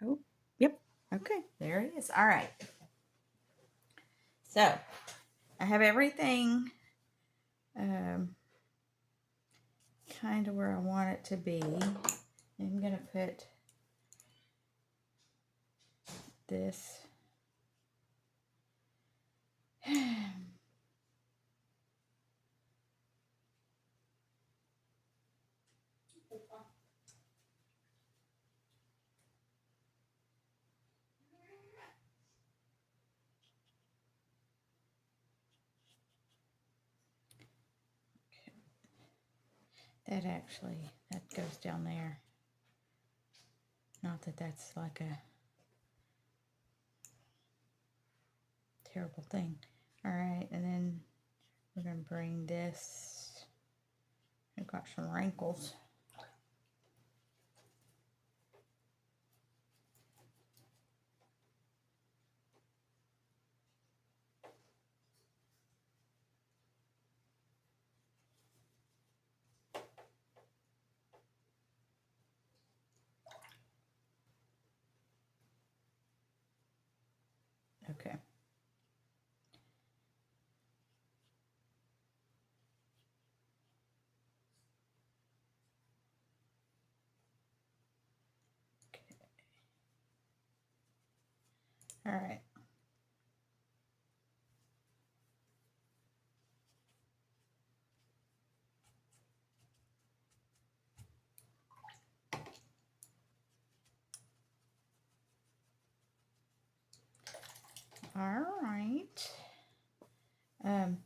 Oh, yep. Okay, there it is. All right. So I have everything kind of where I want it to be. I'm going to put this. That goes down there. Not that that's like a terrible thing. All right, and then we're going to bring this. I've got some wrinkles. Okay. All right. All right.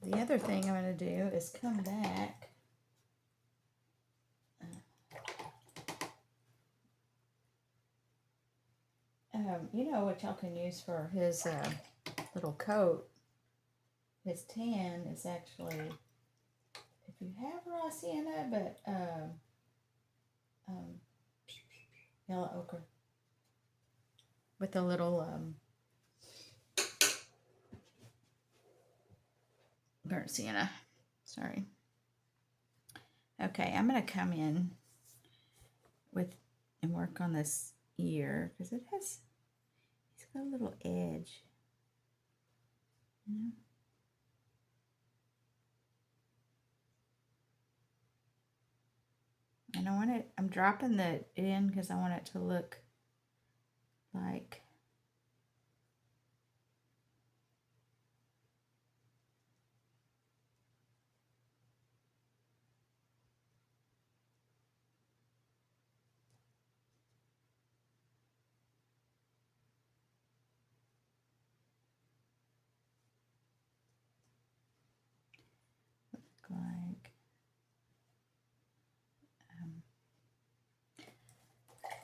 The other thing I'm going to do is come back. You know what y'all can use for his little coat? His tan is actually, if you have raw sienna, but yellow ochre with a little burnt sienna. Sorry. Okay, I'm going to come in with and work on this ear because it's got a little edge. You know? And I want it, I'm dropping it in because I want it to look like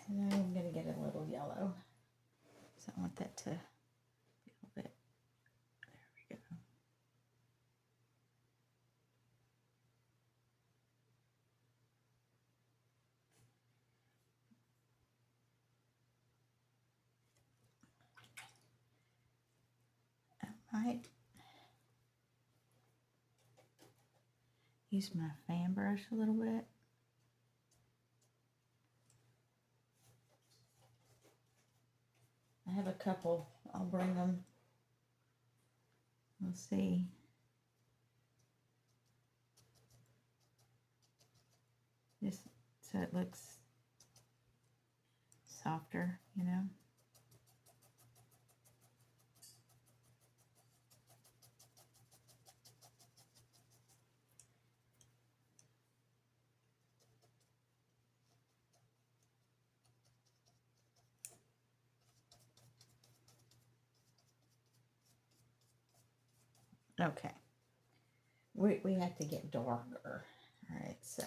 and then I'm going to get a little yellow. So I want that to be a little bit, there we go. I might use my fan brush a little bit. I have a couple. I'll bring them. We'll see. Just so it looks softer, you know. Okay. We have to get darker. All right, so